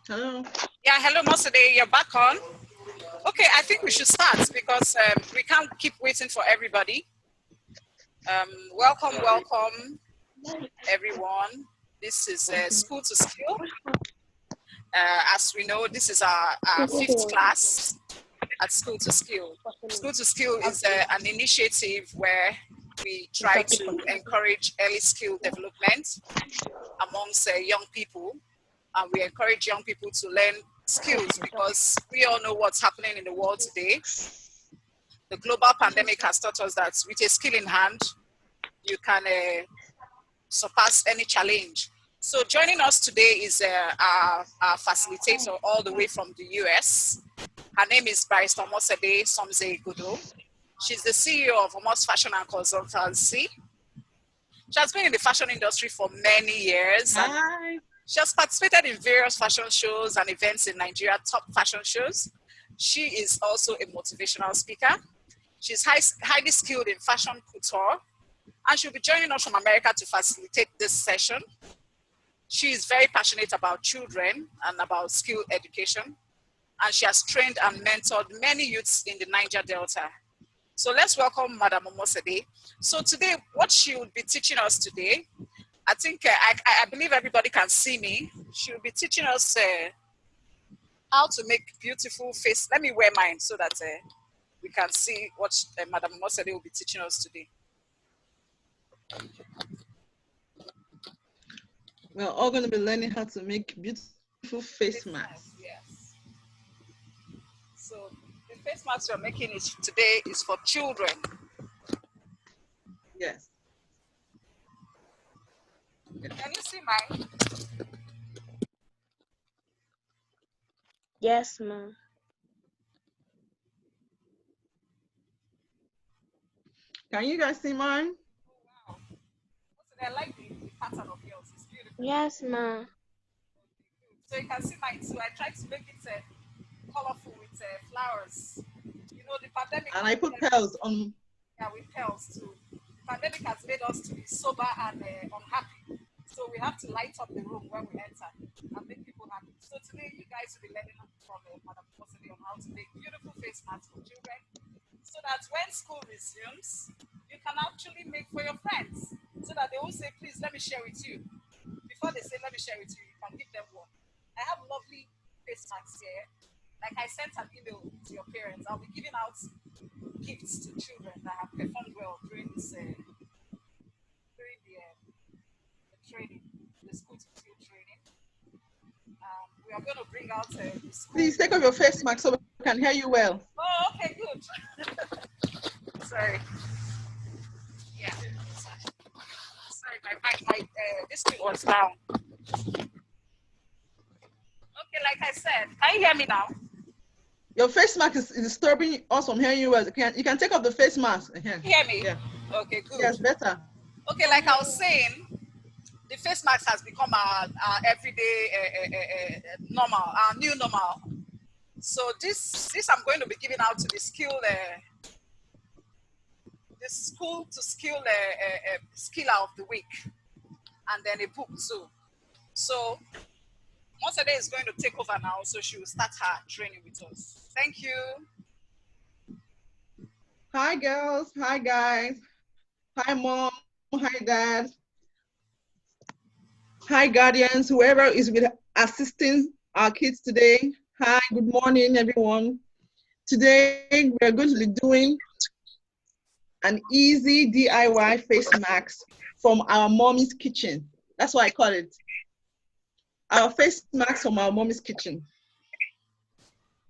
Hello. Yeah, hello, Omosede. You're back on. Okay, I think we should start because we can't keep waiting for everybody. Welcome, everyone. This is School to Skill. As we know, this is our fifth class at School to Skill. School to Skill is an initiative where we try to encourage early skill development amongst young people. And we encourage young people to learn skills because we all know what's happening in the world today. The global pandemic has taught us that with a skill in hand, you can surpass any challenge. So joining us today is our facilitator all the way from the US. Her name is Barrister Omosede Somze Igodo. She's the CEO of Omos Fashion Consultancy. She has been in the fashion industry for many years. Hi. She has participated in various fashion shows and events in Nigeria, top fashion shows. She is also a motivational speaker. She's highly skilled in fashion couture, and she'll be joining us from America to facilitate this session. She is very passionate about children and about skill education, and she has trained and mentored many youths in the Niger Delta. So let's welcome Madam Omosede. So today, what she will be teaching us today, I think I believe everybody can see me. She will be teaching us how to make beautiful face. Let me wear mine so that we can see what Madam Omosede will be teaching us today. We're all going to be learning how to make beautiful face masks. Yes. So the face mask we're making today is for children. Yes. Can you see mine? Yes, ma'am. Can you guys see mine? Wow. I like the pattern of yours. It's beautiful. Yes, ma'am. So you can see mine too. I tried to make it colorful with flowers. You know, the pandemic. And I put pearls on. Yeah, with pearls too. The pandemic has made us to be sober and unhappy. So we have to light up the room when we enter and make people happy. So today you guys will be learning from Madam Omosede on how to make beautiful face masks for children, so that when school resumes, you can actually make for your friends, so that they will say, please let me share with you. Before they say let me share with you, you can give them one. I have lovely face masks here. Like I sent an email to your parents. I'll be giving out gifts to children that have performed well during this during the training, the school to skill training. We are going to bring out the school. Please take off your face mask so we can hear you well. Oh, okay, good. Sorry. Yeah. Sorry, my this thing was down. Okay, like I said, can you hear me now? Your face mask is disturbing us from hearing you well. You can take off the face mask. Can you hear me? Yeah. Okay, good. Yes, better. Okay, like I was saying, the face mask has become our everyday normal, our new normal. So this I'm going to be giving out to the school to skill skiller of the week, and then a book too. So Omosede is going to take over now, so she will start her training with us. Thank you. Hi, girls. Hi, guys. Hi, mom. Hi, dad. Hi, guardians. Whoever is with assisting our kids today. Hi, good morning, everyone. Today, we're going to be doing an easy DIY face mask from our mommy's kitchen. That's what I call it. Our face mask from our mommy's kitchen.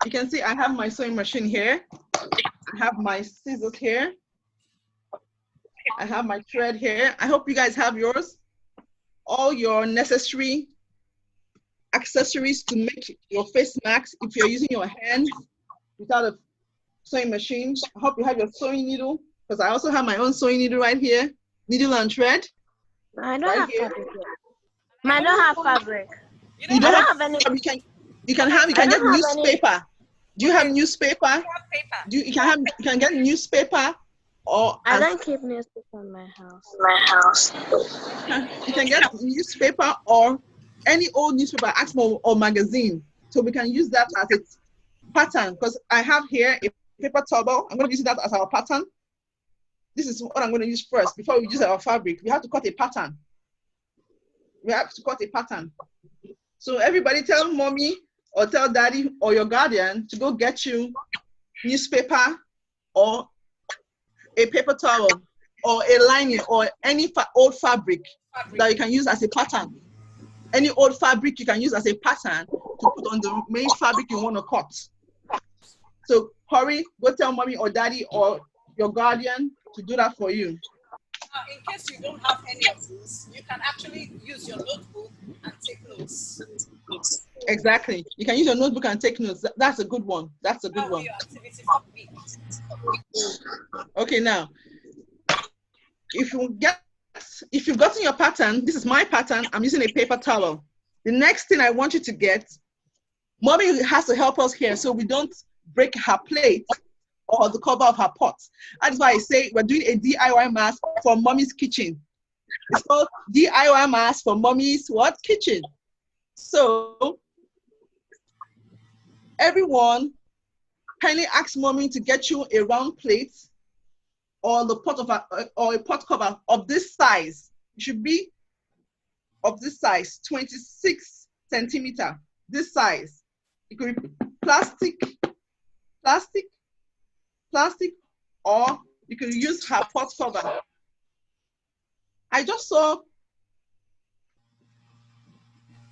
You can see I have my sewing machine here. I have my scissors here. I have my thread here. I hope you guys have yours. All your necessary accessories to make your face mask if you're using your hands without a sewing machine. I hope you have your sewing needle, because I also have my own sewing needle right here. Needle and thread. I don't have fabric. I don't have fabric. You don't have any. You can get newspaper. Do you have newspaper? You can get newspaper, or I don't keep newspaper in my house. You can get newspaper or any old newspaper, or magazine. So we can use that as a pattern, because I have here a paper towel. I'm going to use that as our pattern. This is what I'm going to use first. Before we use our fabric, we have to cut a pattern. We have to cut a pattern. So everybody tell mommy or tell daddy or your guardian to go get you newspaper or a paper towel or a lining or any old fabric that you can use as a pattern. Any old fabric you can use as a pattern to put on the main fabric you want to cut. So hurry, go tell mommy or daddy or your guardian to do that for you. In case you don't have any of these, you can actually use your notebook and take notes. Exactly. You can use your notebook and take notes. That's a good one. That's a good That will one. be your activity for the week. Okay, now, if you've gotten your pattern, this is my pattern. I'm using a paper towel. The next thing I want you to get, mommy has to help us here so we don't break her plate or the cover of her pot. That's why I say we're doing a DIY mask for mommy's kitchen. It's called DIY mask for mommy's what? Kitchen. So everyone kindly ask mommy to get you a round plate or the pot of or a pot cover of this size. It should be of this size, 26 centimeter. This size. It could be plastic, or you can use her pot cover. I just saw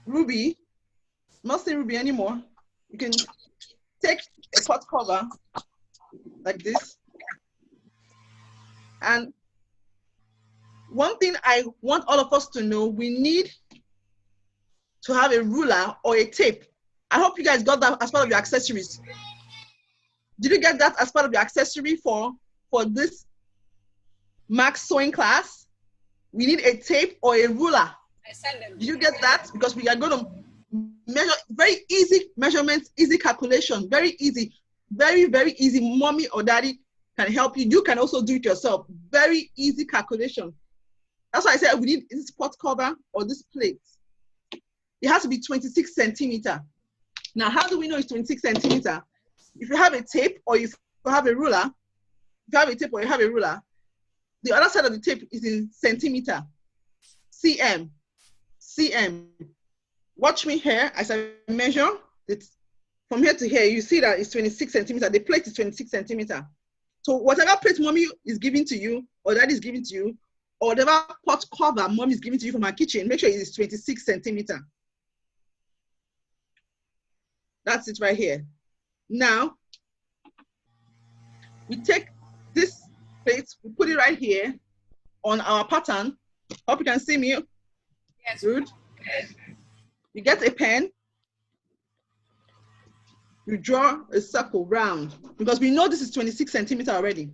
Ruby, not saying Ruby anymore. You can take a pot cover like this. And one thing I want all of us to know, we need to have a ruler or a tape. I hope you guys got that as part of your accessories. Did you get that as part of your accessory for this Max sewing class? We need a tape or a ruler. Did you get that? Because we are going to measure, very easy measurements, easy calculation, very easy, very, very easy. Mommy or daddy can help you. You can also do it yourself. Very easy calculation. That's why I said we need this pot cover or this plate. It has to be 26 centimeter. Now, how do we know it's 26 centimeter? If you have a tape or if you have a ruler, the other side of the tape is in centimeter, cm. Watch me here as I measure it from here to here. You see that it's 26 centimeter. The plate is 26 centimeter. So whatever plate mommy is giving to you or daddy is giving to you, or whatever pot cover mom is giving to you from her kitchen, make sure it is 26 centimeter. That's it right here. Now, we take this plate, we put it right here on our pattern. Hope you can see me. Yes. Good. You get a pen. You draw a circle round because we know this is 26 centimeter already.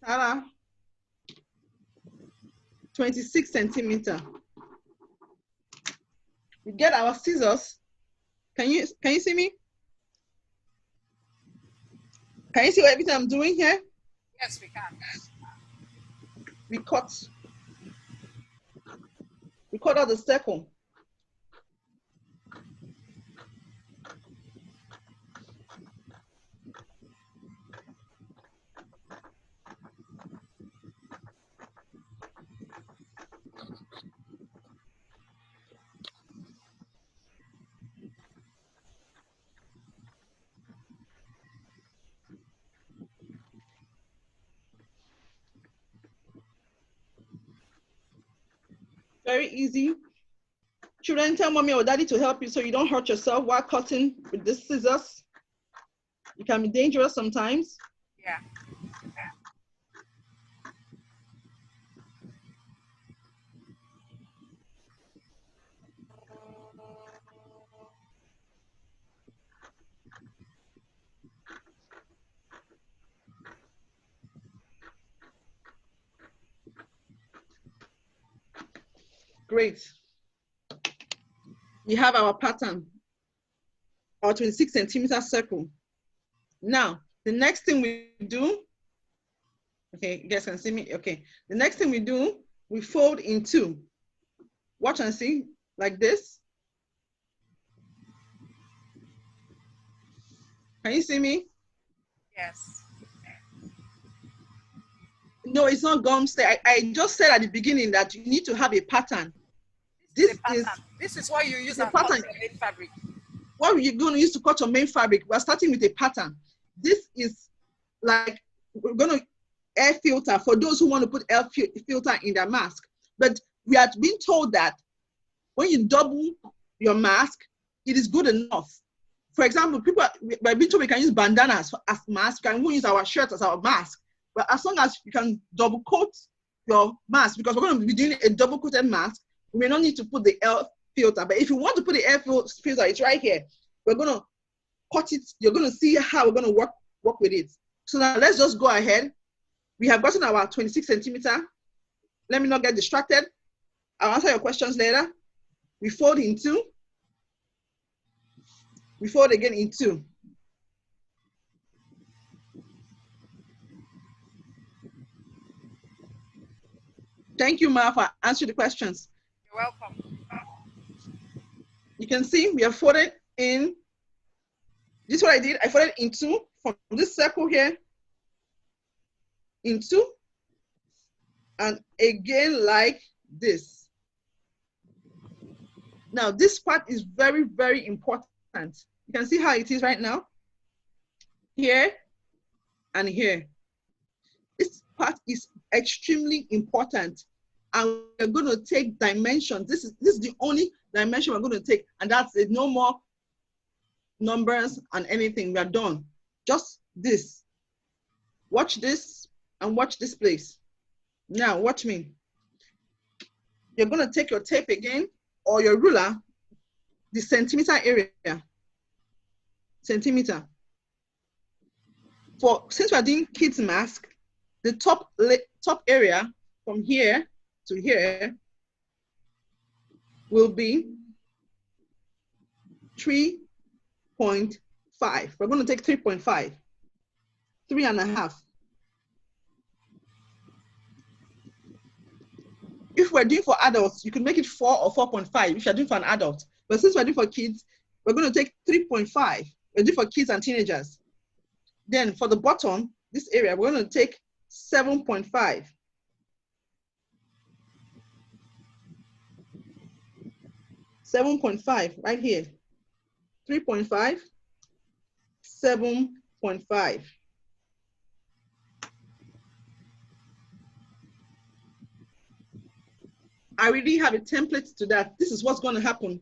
Sarah, 26 centimeter. We get our scissors. Can you see me? Can you see everything I'm doing here? Yes, we can. We cut out the circle. Very easy. Children, tell mommy or daddy to help you so you don't hurt yourself while cutting with the scissors. It can be dangerous sometimes. Yeah. Great. We have our pattern. our 26 centimeter circle. Now, the next thing we do, okay, you guys can see me? Okay. The next thing we do, we fold in two. Watch and see, like this. Can you see me? Yes. No, it's not gum stay. I just said at the beginning that you need to have a pattern. This is what you use to cut your main fabric. What you're going to use to cut your main fabric, we're starting with a pattern. This is like, we're going to air filter for those who want to put air filter in their mask. But we are being told that when you double your mask, it is good enough. For example, we're being told we can use bandanas as masks, we can even use our shirt as our mask. But as long as you can double coat your mask, because we're going to be doing a double coated mask, we may not need to put the air filter. But if you want to put the air filter, it's right here. We're going to cut it. You're going to see how we're going to work with it. So now let's just go ahead. We have gotten our 26 centimeter. Let me not get distracted. I'll answer your questions later. We fold in two. We fold again in two. Thank you, Ma, for answering the questions. You're welcome. You can see we have folded in. This is what I did. I folded in two from this circle here, in two, and again like this. Now, this part is very, very important. You can see how it is right now. Here and here. This part is extremely important. And we're going to take dimensions. This is the only dimension we're going to take. And that's it. No more numbers and anything. We are done. Just this. Watch this and watch this place. Now, watch me. You're going to take your tape again or your ruler, the centimeter area. Centimeter. Since we're doing kids mask, the top area from here to here will be 3.5. We're going to take 3.5, 3.5. If we're doing for adults, you can make it 4 or 4.5 if you're doing for an adult. But since we're doing for kids, we're going to take 3.5. We're doing for kids and teenagers. Then for the bottom, this area, we're going to take 7.5. 7.5 right here. 3.5, 7.5. I already have a template to that. This is what's going to happen.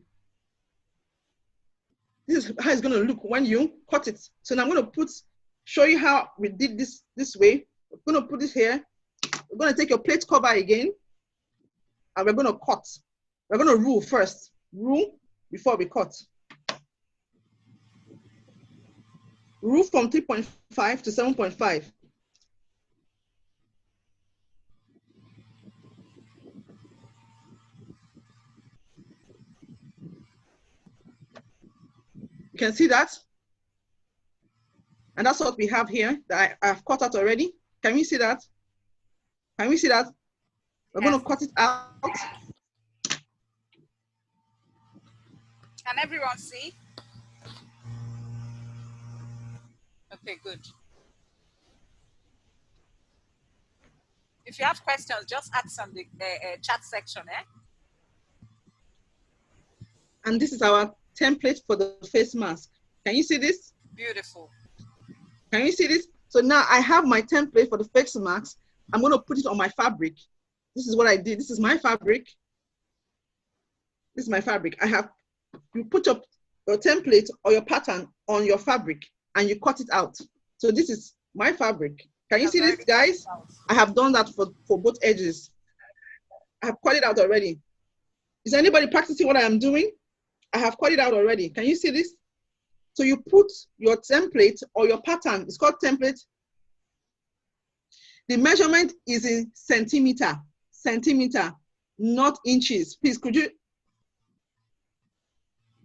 This is how it's going to look when you cut it. So now I'm going to show you how we did this way. We're going to put it here. We're going to take your plate cover again, and we're going to cut. We're going to rule first. Rule before we cut. Rule from 3.5 to 7.5. You can see that? And that's what we have here that I've cut out already. Can we see that? Can we see that? We're going to cut it out. Can everyone see? Okay, good. If you have questions, just ask on the chat section. And this is our template for the face mask. Can you see this? Beautiful. Can you see this? So now I have my template for the face mask. I'm going to put it on my fabric. This is what I did. This is my fabric. This is my fabric. You put your template or your pattern on your fabric and you cut it out. So this is my fabric. Can you see this, guys? I have done that for both edges. I have cut it out already. Is anybody practicing what I am doing? I have cut it out already. Can you see this? So you put your template or your pattern, it's called template. The measurement is in centimeter, not inches. Please, could you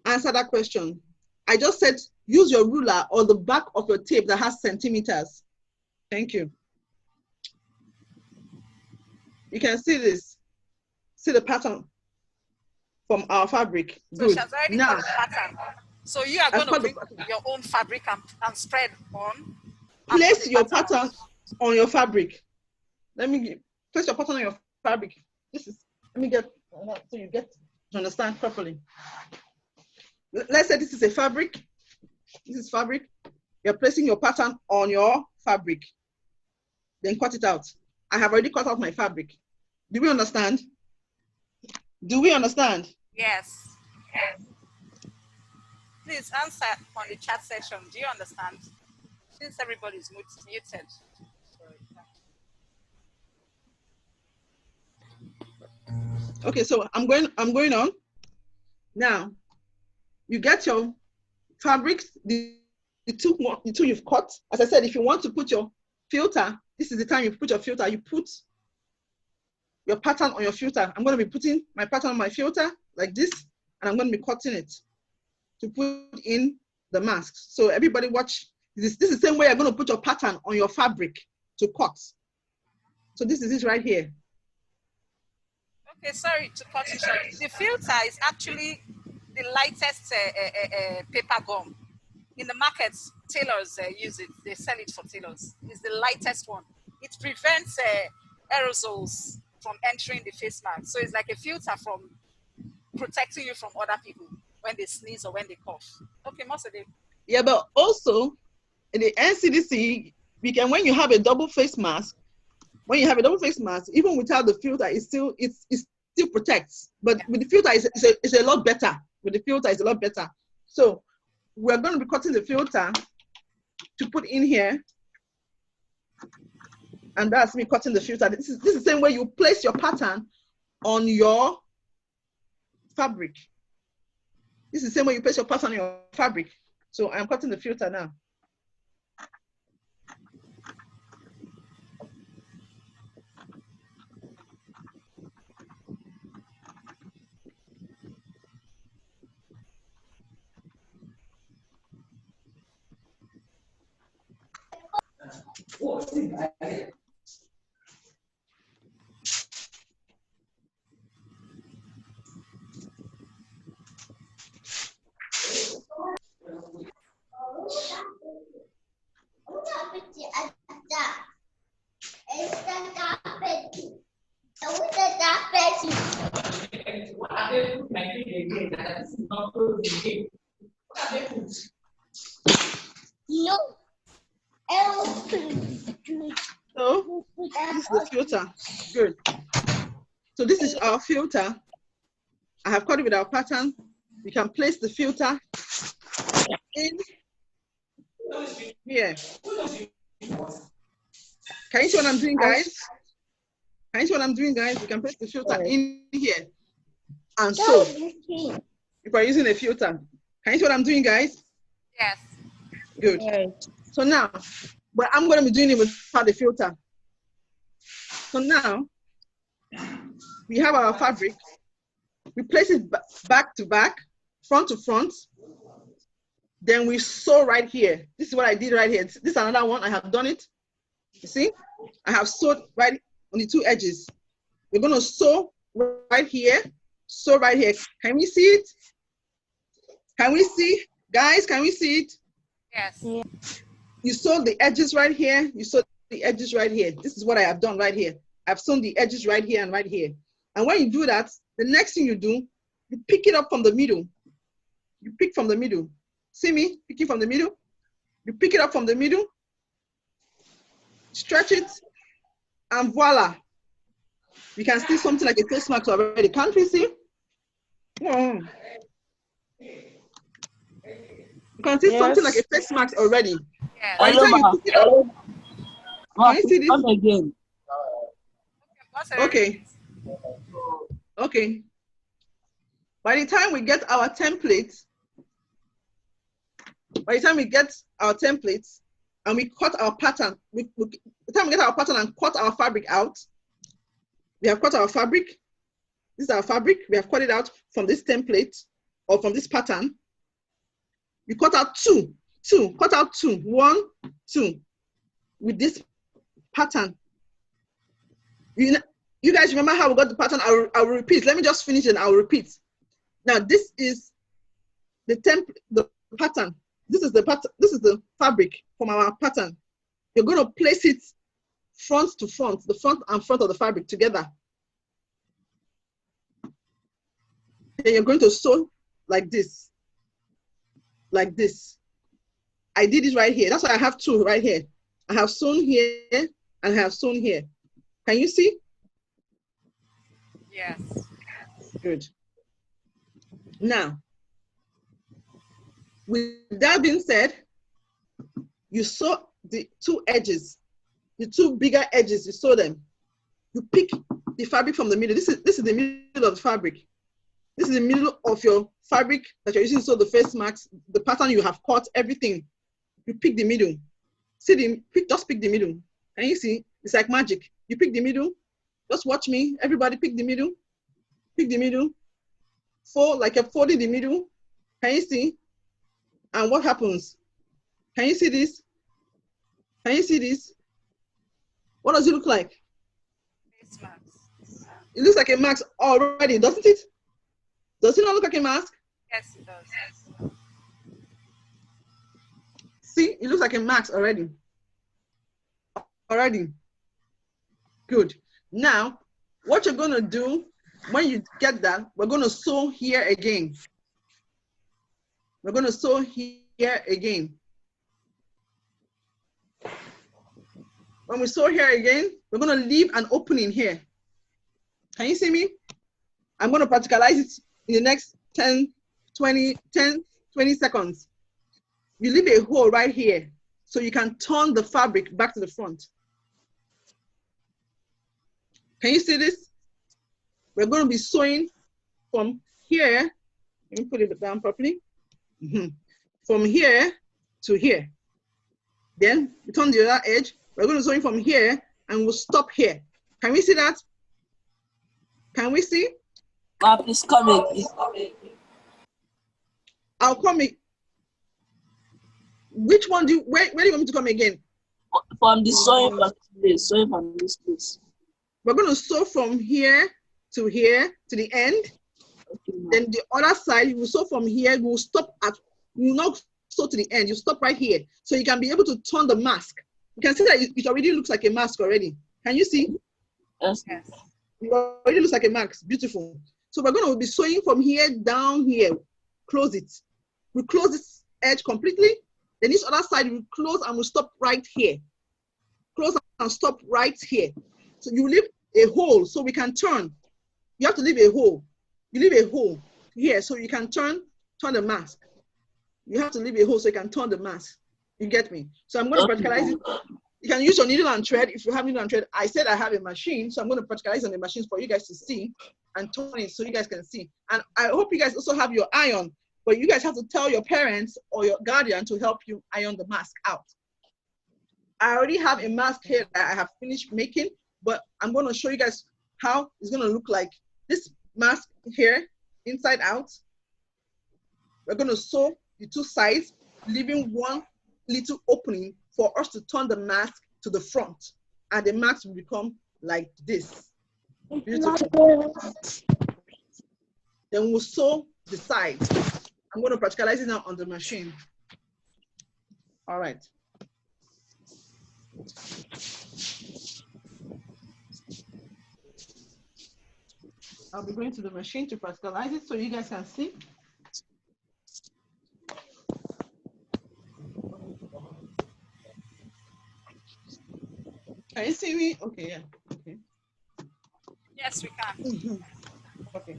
answer that question? I just said use your ruler or the back of your tape that has centimeters. Thank you. You can see this. See the pattern from our fabric. So Good. she has already Now, cut the pattern. So you are going to bring your own fabric and spread on. Place your pattern on your fabric. Place your pattern on your fabric. Let me get, so you get to understand properly. Let's say this is a fabric. This is fabric. You're placing your pattern on your fabric. Then cut it out. I have already cut out my fabric. Do we understand? Do we understand? Yes. Please answer on the chat section. Do you understand? Since everybody is muted. Okay, so I'm going on. Now, you get your fabrics, the two you've cut. As I said, if you want to put your filter, this is the time you put your filter. You put your pattern on your filter. I'm going to be putting my pattern on my filter like this, and I'm going to be cutting it to put in the masks. So everybody watch. This is the same way you're going to put your pattern on your fabric to cut. So this is it right here. Okay, sorry to cut you short. The filter is actually the lightest paper gum. In the markets, tailors use it. They sell it for tailors. It's the lightest one. It prevents aerosols from entering the face mask. So it's like a filter from protecting you from other people when they sneeze or when they cough. Okay, Omosede. Yeah, but also in the NCDC, when you have a double face mask, even without the filter, it still protects. But with the filter, it's a lot better. With the filter, it's a lot better. So we're going to be cutting the filter to put in here, and that's me cutting the filter. This is the same way you place your pattern on your fabric. This is the same way you place your pattern on your fabric. So I'm cutting the filter now. So this is the filter. Good. So this is our filter. I have cut it with our pattern. We can place the filter in here. Can you see what I'm doing, guys? Can you see what I'm doing, guys? We can place the filter in here. And so, if we're using a filter, can you see what I'm doing, guys? Yes. Good. Yes. So now, but I'm going to be doing it without the filter. So now, we have our fabric. We place it back to back, front to front. Then we sew right here. This is what I did right here. This is another one. I have done it. You see? I have sewed right on the two edges. We're going to sew right here. Sew right here. Can we see it? Can we see? Guys, can we see it? Yes. Yeah. You sew the edges right here. You sew the edges right here. This is what I have done right here. I've sewn the edges right here and right here. And when you do that, the next thing you do, you pick it up from the middle. You pick from the middle. See me picking from the middle? You pick it up from the middle, stretch it, and voila. You can see something like a face mask already. Can't we see? You can see something like a face mask already. Yes. By the time you pick it up, can you see this? Come again. Okay. Okay. By the time we get our templates, and we cut our pattern, by the time we get our pattern and cut our fabric out, we have cut our fabric. This is our fabric. We have cut it out from this template or from this pattern. You cut out two, cut out two, 1, 2, with this pattern. You guys remember how we got the pattern? I'll repeat. Let me just finish and I'll repeat. Now this is the pattern. This is the pattern. This is the fabric from our pattern. You're going to place it front to front, the front and front of the fabric together. Then you're going to sew like this. Like this. I did it right here. That's why I have two right here. I have sewn here and I have sewn here. Can you see? Yes. Good. Now, with that being said, you sew the two edges, the two bigger edges, you sew them. You pick the fabric from the middle. This is the middle of the fabric. This is the middle of your fabric that you're using to sew the face marks, the pattern you have cut, everything. You pick the middle. See just pick the middle. Can you see? It's like magic. You pick the middle. Just watch me. Everybody pick the middle. Pick the middle. Fold like you're folding the middle. Can you see? And what happens? Can you see this? Can you see this? What does it look like? Face mask. It looks like a mask already, doesn't it? Does it not look like a mask? Yes, it does. See, it looks like a mask already. Already. Good. Now, what you're going to do when you get that, we're going to sew here again. We're going to sew here again. When we sew here again, we're going to leave an opening here. Can you see me? I'm going to practicalize it in the next 10, 20 seconds. You leave a hole right here so you can turn the fabric back to the front. Can you see this? We're going to be sewing from here. Let me put it down properly. From here to here. Then we turn the other edge. We're going to sew from here and we'll stop here. Can we see that? Can we see? Please come in. I'll come in. Which one do you, where do you want me to come again? From the sewing from this place. Sewing from this place. We're going to sew from here to the end. Okay, then the other side, you will sew from here. You will stop at, you will not sew to the end. You stop right here. So you can be able to turn the mask. You can see that it already looks like a mask already. Can you see? Yes. It already looks like a mask. Beautiful. So we're going to be sewing from here down here. Close it. We close this edge completely. Then this other side we close and we'll stop right here. Close and stop right here. So you leave a hole so we can turn. You have to leave a hole. You leave a hole here so you can turn the mask. You have to leave a hole so you can turn the mask. You get me? So I'm going to practicalize it. You can use your needle and thread if you have needle and thread. I said I have a machine, so I'm going to practicalize on the machines for you guys to see and turn it so you guys can see. And I hope you guys also have your iron, but you guys have to tell your parents or your guardian to help you iron the mask out. I already have a mask here that I have finished making, but I'm going to show you guys how it's going to look like. This mask here, inside out. We're going to sew the two sides, leaving one little opening for us to turn the mask to the front, and the mask will become like this. Beautiful. Then we'll sew the sides. I'm going to practicalize it now on the machine. All right. I'll be going to the machine to practicalize it so you guys can see. Can you see me? Okay, yeah. Okay. Yes, we can. Okay.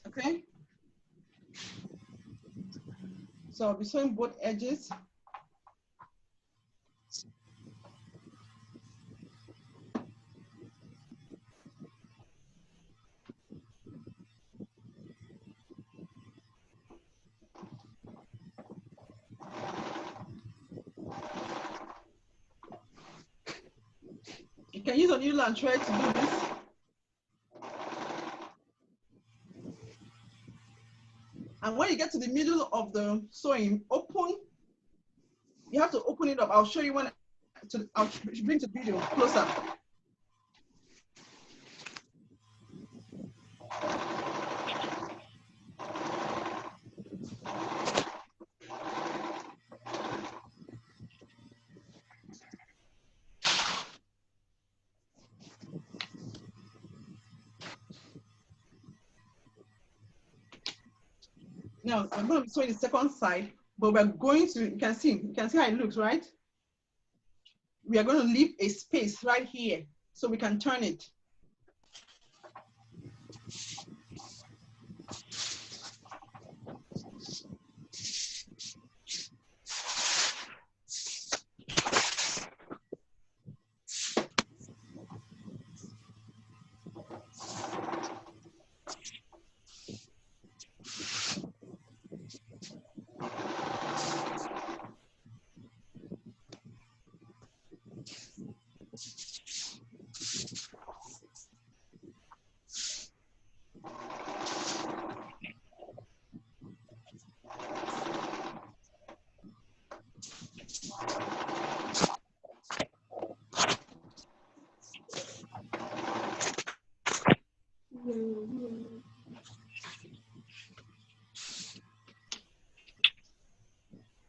Okay. So I'll be sewing both edges. can use a needle and thread to do this. And when you get to the middle of the sewing, you have to open it up. I'll show you when, I'll bring the video closer. Now, I'm going to be sewing the second side, but we're going to, you can see how it looks, right? We are going to leave a space right here so we can turn it.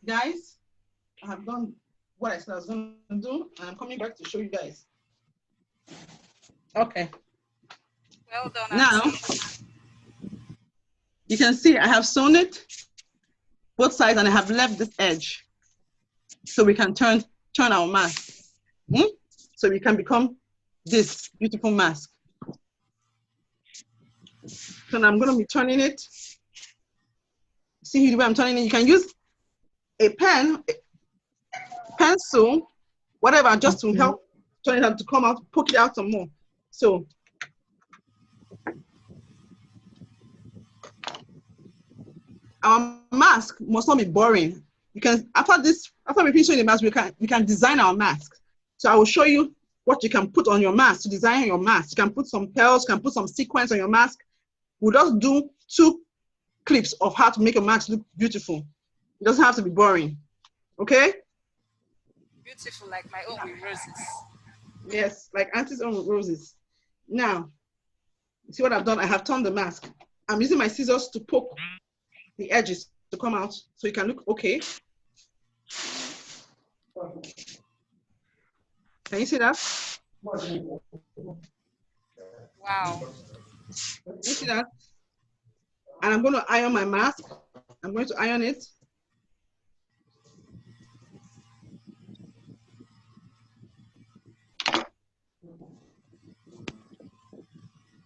Guys, I have done what I said I was going to do, and I'm coming back to show you guys. Okay. Well done, Now, Auntie. you can see I have sewn it both sides, and I have left this edge so we can turn our mask. So we can become this beautiful mask. So now I'm going to be turning it. See the way I'm turning it? You can use a pen, pencil, whatever, just to help turn it out to come out, poke it out some more. So our mask must not be boring. You can, after we finish the mask, we can design our mask. So I will show you what you can put on your mask to design your mask. You can put some pearls, you can put some sequins on your mask. We'll just do 2 clips of how to make a mask look beautiful. It doesn't have to be boring. Okay? Beautiful, like my own with roses. Yes, like Auntie's own with roses. Now, see what I've done? I have turned the mask. I'm using my scissors to poke the edges to come out so you can look okay. Can you see that? Wow. Can you see that? And I'm going to iron my mask. I'm going to iron it.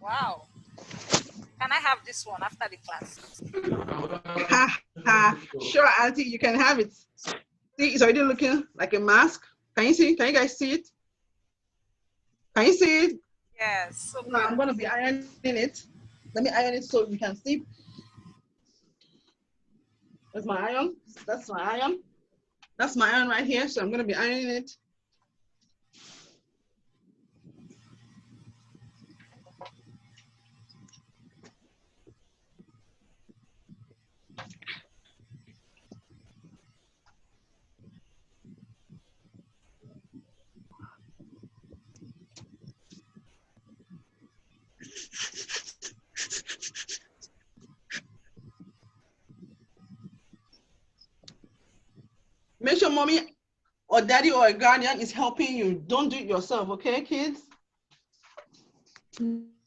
Wow. Can I have this one after the class? Sure, Auntie, you can have it. See, it's already looking like a mask. Can you see? Can you guys see it? Can you see it? Yes. So Now I'm going to be ironing it. Let me iron it so we can see. That's my iron. That's my iron. That's my iron right here. So I'm going to be ironing it. Make sure mommy or daddy or a guardian is helping you. Don't do it yourself, okay, kids?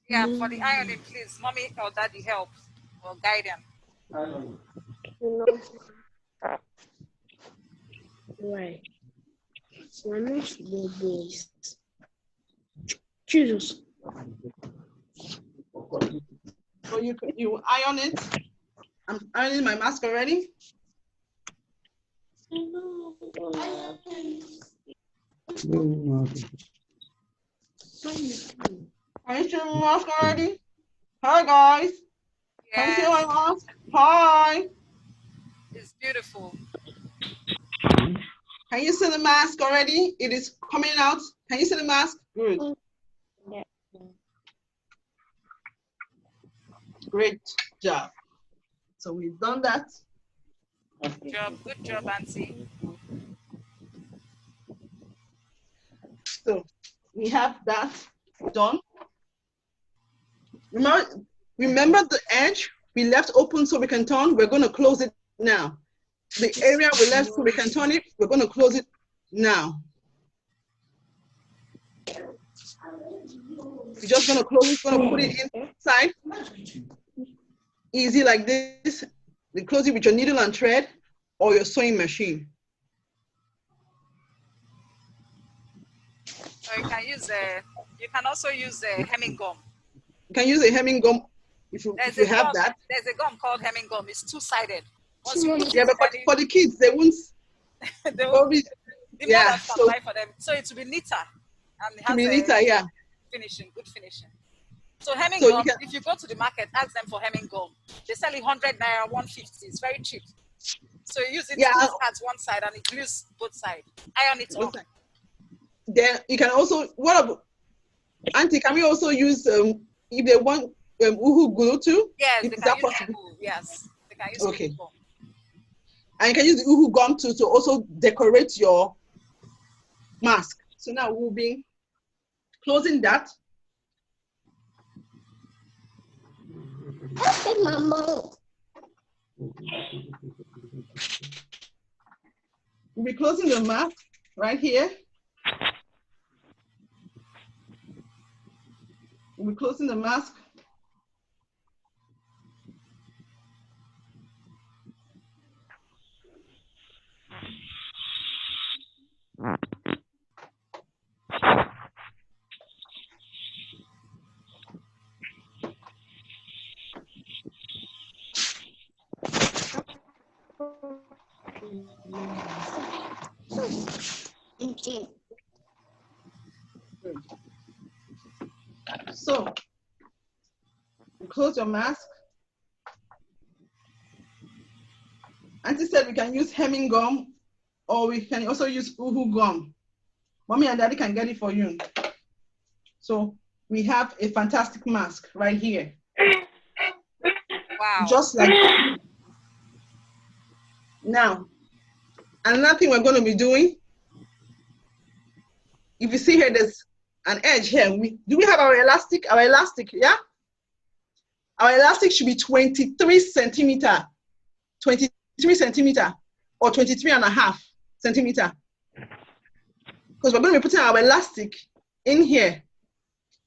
yeah, for the ironing, please, mommy or daddy help or guide them. Why? We're not small boys. Jesus. So you iron it. I'm ironing my mask already. Can you see my mask already? Hi guys. Can you see my mask? Hi. It's beautiful. Can you see the mask already? It is coming out. Can you see the mask? Good. Yeah. Great job. So we've done that. Good job, Auntie. So we have that done. Remember the edge we left open so we can turn? We're going to close it now. The area we left so we can turn it, we're going to close it now. We're just going to close it, going to put it inside. Easy like this. You close it with your needle and thread or your sewing machine. Or you can use you can also use hemming gum. You can use a hemming gum if you have that. There's a gum called hemming gum. It's two-sided. Yeah, but for the kids, they won't. They will, the yeah, mothers can buy for them. So it will be neater. And it has yeah. Finishing, good finishing. So hemming gum, if you go to the market, ask them for hemming gum. They sell it 100 naira, 150. It's very cheap. So you use it at one side and it glues both sides. Iron it up. Then you can also, Auntie, can we also use, if they want uhu glue too? Yes, they can use uhu. Yes, they can use uhu gum. And you can use the uhu gum too to also decorate your mask. So now we'll be closing that. We'll be closing the mask right here. We'll be closing the mask. Okay. So, close your mask. Auntie said we can use hemming gum or we can also use uhu gum. Mommy and Daddy can get it for you. So we have a fantastic mask right here. Wow. Just like that. Now, another thing we're going to be doing, if you see here, there's an edge here. Do we have our elastic? Our elastic, yeah? Our elastic should be 23 centimeter, 23 centimeter, or 23 and a half centimeter. Because we're going to be putting our elastic in here.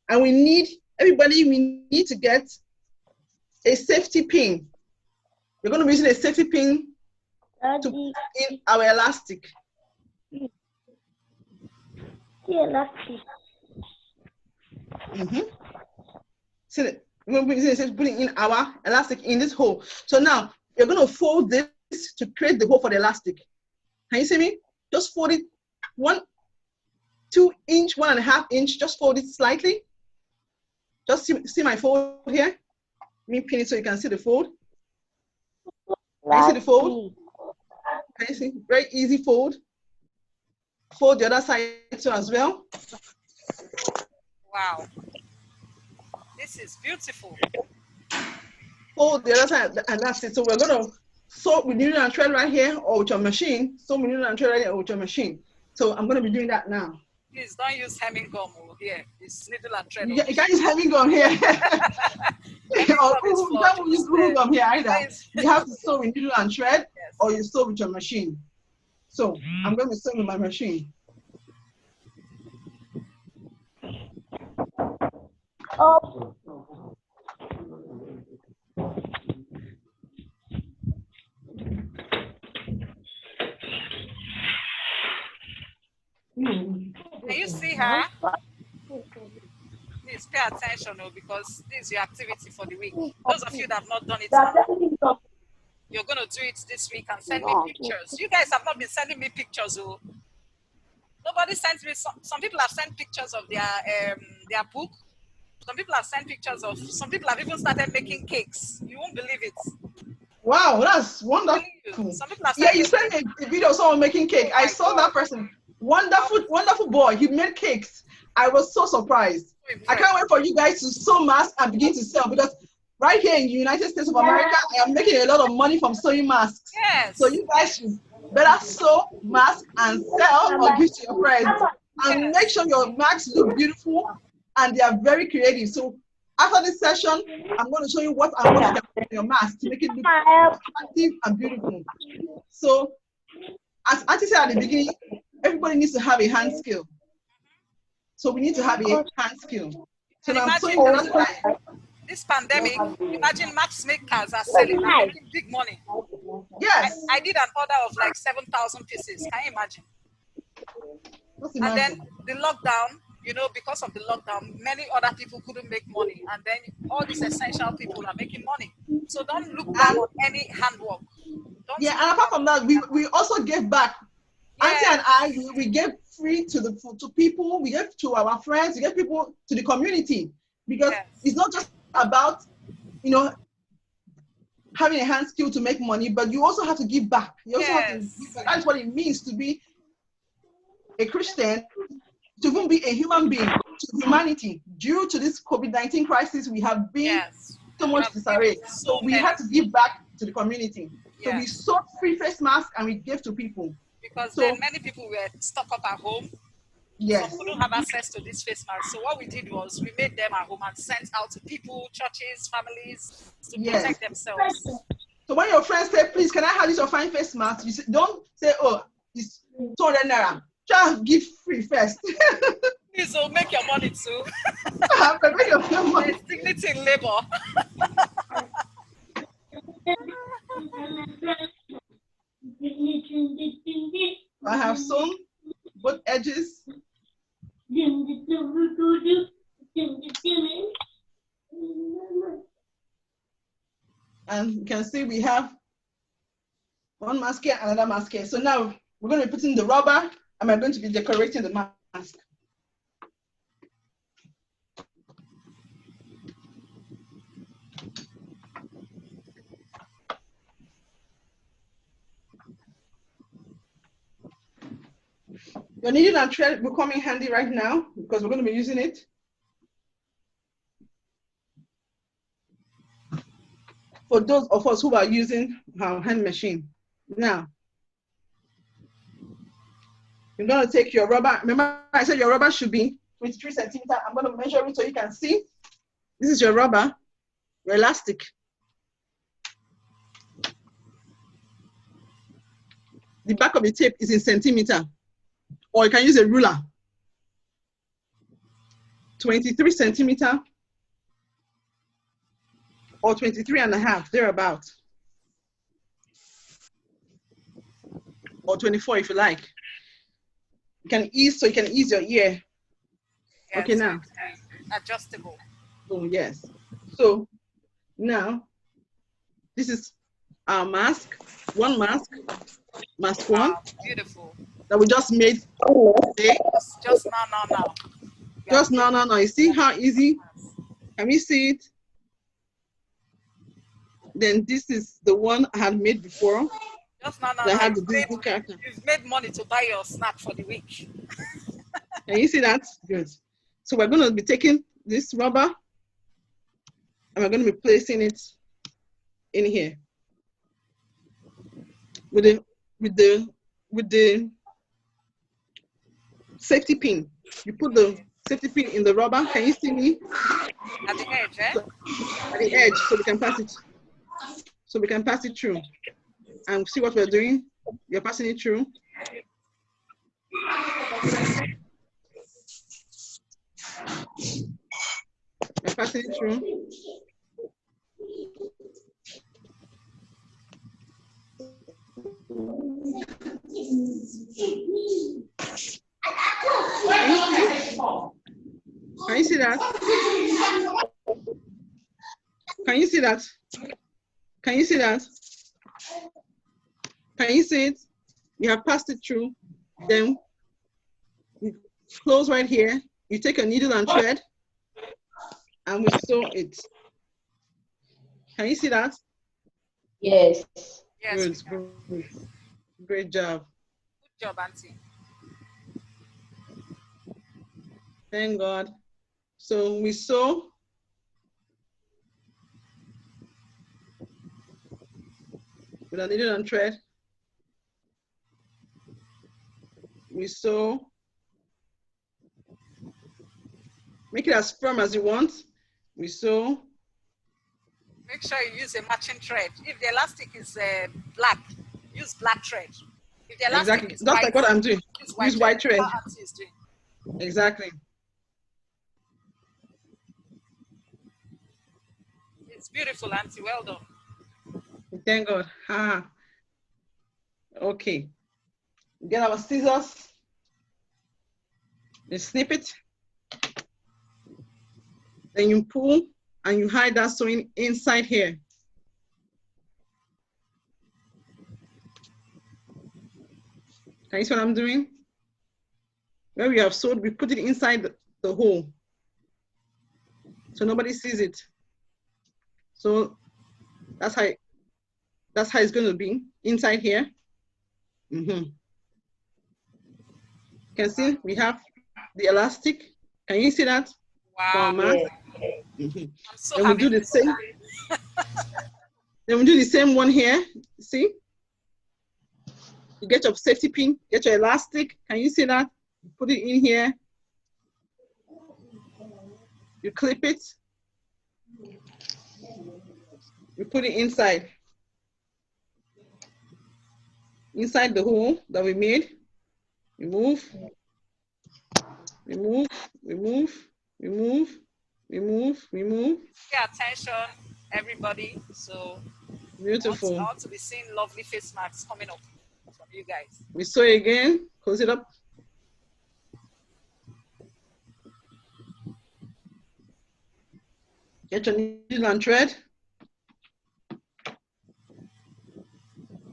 And we need to get a safety pin. We're going to be using a safety pin to put in our elastic. Elastic. So we're going to be putting in our elastic in this hole. So now you're going to fold this to create the hole for the elastic. Can you see me? Just fold it 2 inch, 1.5 inch. Just fold it slightly. Just see my fold here. Let me pin it so you can see the fold. Can you see the fold? Can you see? Very easy fold. Fold the other side too as well. Wow. This is beautiful. Fold the other side, and that's it. So we're going to sew with needle and thread right here or with your machine. Sew with needle and thread right here or with your machine. So I'm going to be doing that now. Please don't use hemming gum here. It's needle and thread. You can't use hemming gum here. You can't use glue gum here either. You have to sew with needle and thread, or you sew with your machine. So I'm going to sew with my machine. Oh. Can you see her? Please pay attention, because this is your activity for the week. Those of you that have not done it, you're going to do it this week and send me pictures. You guys have not been sending me pictures. Nobody sent me. Some people have sent pictures of their book. Some people have sent pictures of. Some people have even started making cakes. You won't believe it. Wow, that's wonderful. Some people are Yeah, you sent me a video of someone making cake. I saw that person. Wonderful, wonderful boy. He made cakes. I was so surprised. I can't wait for you guys to sew masks and begin to sell, because right here in the United States of America, I am making a lot of money from sewing masks. Yes. So you guys should better sew masks and sell or give to your friends. And make sure your masks look beautiful and they are very creative. So after this session, I'm going to show you what you can put in your mask to make it look attractive and beautiful. So as Auntie said at the beginning, everybody needs to have a hand skill. So we need to have a hand skill. So now this pandemic, imagine matchmakers are selling big money. Yes. I did an order of like 7,000 pieces. Can you imagine? And then the lockdown, you know, because of the lockdown, many other people couldn't make money. And then all these essential people are making money. So don't look down on any handwork. And apart from that, we also gave back. Auntie and I, we gave free to people, we gave to our friends, we gave people to the community, because it's not just about, you know, having a hand skill to make money, but you also have to give back. You also have to give back. That's what it means to be a Christian, to even be a human being, to humanity. Due to this COVID-19 crisis, we have been so much disarray. So we have to give back to the community. So we sold free face masks and we gave to people. Because then many people were stuck up at home. Some couldn't have access to this face mask. So what we did was we made them at home and sent out to people, churches, families to protect themselves. So when your friends say, please, can I have this or fine face mask? You say, don't say, oh, it's 200 naira. Just give free first. Please, so make your money too. There's dignity in labor. I have sewn both edges. And you can see we have one mask here, another mask here. So now we're going to be putting the rubber and we're going to be decorating the mask. Your needle and thread will come in handy right now because we're going to be using it. For those of us who are using our hand machine. Now, you're going to take your rubber. Remember, I said your rubber should be 23 centimeters. I'm going to measure it so you can see. This is your rubber, your elastic. The back of the tape is in centimeter, or you can use a ruler. 23 centimeter, or 23 and a half, thereabout. Or 24 if you like. You can ease, so you can ease your ear. Yes, okay, now. Adjustable. Oh, yes. So now, this is our mask, one mask, mask one. Beautiful. That we just made today. Just now. Just now. You see how easy? Can we see it? Then this is the one I had made before. Just now. I had the Disney character. You've made money to buy your snack for the week. Can you see that? Good. So we're going to be taking this rubber and we're going to be placing it in here with the safety pin. You put the safety pin in the rubber. Can you see me? At the edge, eh? So, at the edge, so we can pass it. So we can pass it through. And see what we're doing. You're passing it through. You're passing it through. Can you see that? Can you see that? Can you see that? Can you see it? You have passed it through. Then you close right here. You take a needle and thread and we sew it. Can you see that? Yes. Yes. Good. Great job. Good job, Auntie. Thank God. So we sew. With a needle and thread. We sew. Make it as firm as you want. We sew. Make sure you use a matching thread. If the elastic is black, use black thread. If the elastic Exactly. is That's white, like what I'm doing. use white thread. thread. How Auntie is doing. Exactly. It's beautiful, Auntie. Well done. Thank God. Okay. Get our scissors. You snip it. Then you pull and you hide that sewing inside here. Can you see what I'm doing? Where we have sewed, we put it inside the hole. So nobody sees it. So that's how it's going to be inside here. You can see we have the elastic. Can you see that? Wow. Yes. I'm so Then we happy. do the same. Then we do the same one here. See? You get your safety pin, get your elastic. Can you see that? You put it in here. You clip it. You put it inside the hole that we made. Remove. Pay attention, everybody. So Beautiful. I want to be seeing lovely face masks coming up from you guys. We sew again, close it up. Get your needle and thread.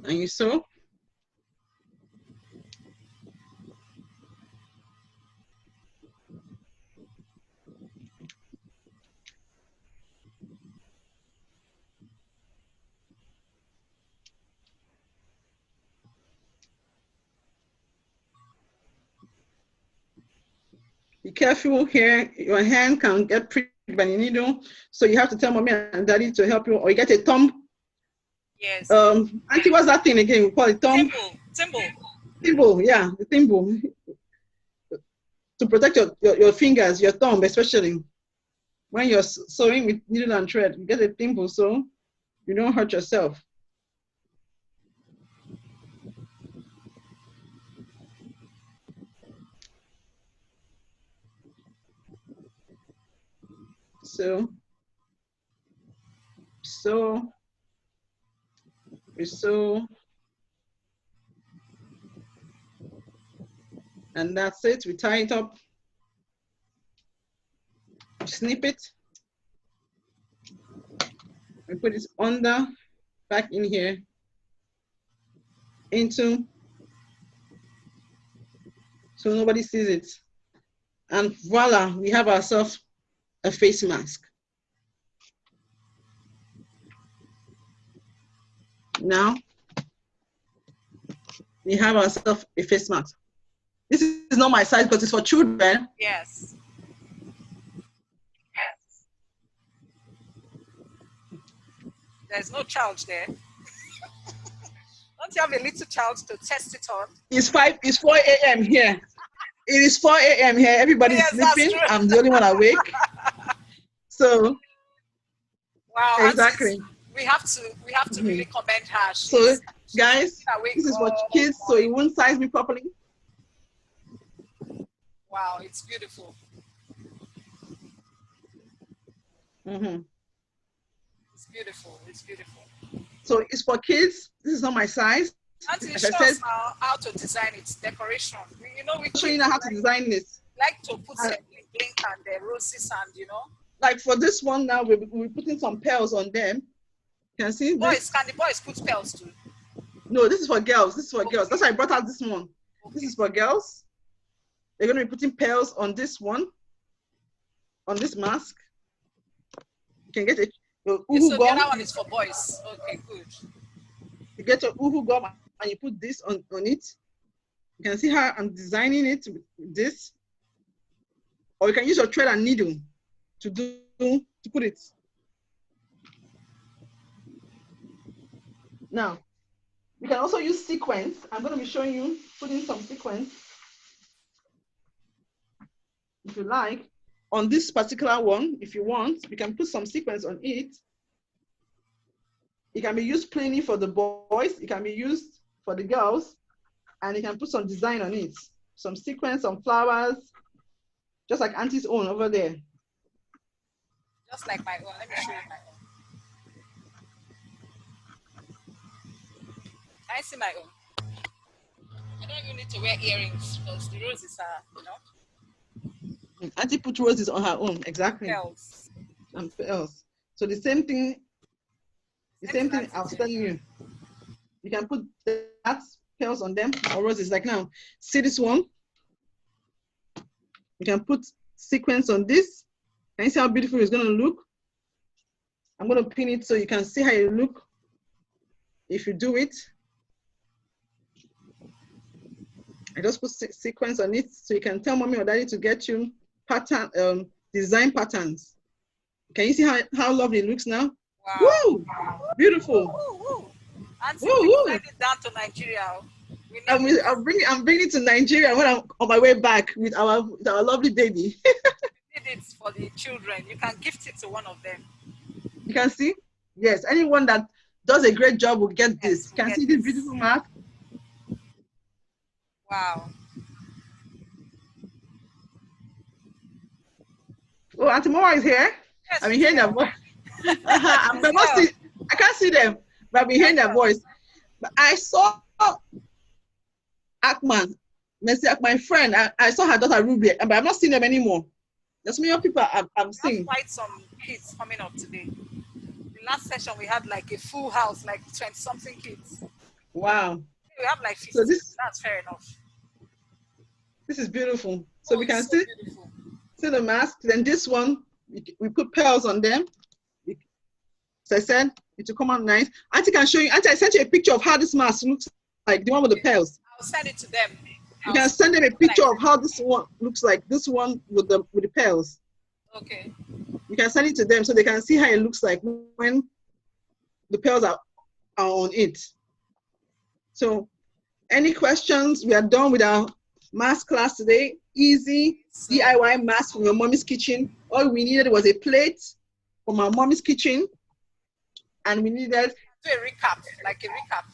And you sew. Be careful here, your hand can get pricked by the needle. So you have to tell mommy and daddy to help you, or you get a thumb. Yes. Auntie, what's that thing again? We call it thumb. Thimble. Thimble, yeah, the thimble. To protect your fingers, your thumb especially. When you're sewing with needle and thread, you get a thimble so you don't hurt yourself. So we sew, and that's it. We tie it up, snip it, we put it under, back in here, into, so nobody sees it. And voila, we have ourselves a face mask. Now, we have ourselves a face mask. This is not my size because it's for children. Yes. There's no child there. Don't you have a little child to test it on? It's 4 a.m. here. It is 4 a.m. here. Everybody's sleeping. I'm the only one awake. So, wow, exactly. We have to really commend her. So, guys, this is for kids, so it won't size me properly. Wow, it's beautiful. It's beautiful. It's beautiful. So it's for kids. This is not my size. Auntie, show us how to design it. Decoration. You know, we show you how to design this. Like to put some blink and the roses and Like for this one now, we're putting some pearls on them. Can you see this? Can the boys put pearls too? No, this is for girls. This is for girls. That's why I brought out this one. Okay. This is for girls. They're going to be putting pearls on this one, on this mask. You can get it. Your Okay, uhu so the gum. other one is for boys. Okay, good. You get your uhu gum and you put this on it. You can see how I'm designing it with this. Or you can use your thread and needle to put it. Now, you can also use sequins. I'm going to be showing you putting some sequins, if you like, on this particular one. If you want, you can put some sequins on it. It can be used plainly for the boys. It can be used for the girls. And you can put some design on it. Some sequins, some flowers, just like Auntie's own over there. Just like my own. Let me show you my own. Can I see my own? I don't even need to wear earrings because the roses are, Auntie put roses on her own, exactly. pearls. And pearls. So the same thing I was telling you. You can put that pearls on them or roses. Like now, see this one? You can put sequins on this. Can you see how beautiful it's going to look? I'm going to pin it so you can see how it look if you do it. I just put sequins on it so you can tell mommy or daddy to get you pattern, design patterns. Can you see how lovely it looks now? Wow. Woo! Beautiful. Woo, woo. And Woo, woo. send it down to Nigeria. I'm bringing it to Nigeria when I'm on my way back with our lovely baby. We need it for the children. You can gift it to one of them. You can see? Yes, anyone that does a great job will get this. You can see this beautiful mask? Wow. Oh, Auntie Mama is here. Yes, I've been hearing their voice. I can't see them, but I've been hearing their voice. But I saw Akman, my friend. I saw her daughter Ruby, but I've not seen them anymore. There's many people I'm seeing. Quite some kids coming up today. The last session we had like a full house, like 20-something kids. Wow. We have like 50. So That's fair enough. This is beautiful. So we can so see the mask. Then this one, we put pearls on them. So I said it will come out nice. Auntie can show you. Auntie, I sent you a picture of how this mask looks like, the one with the pearls. I'll send it to them. You can send them a picture of how this one looks like. This one with the pearls. Okay. You can send it to them so they can see how it looks like when the pearls are on it. So, any questions? We are done with our mask class today. Easy DIY mask from your mommy's kitchen. All we needed was a plate from our mommy's kitchen, and we needed do a recap,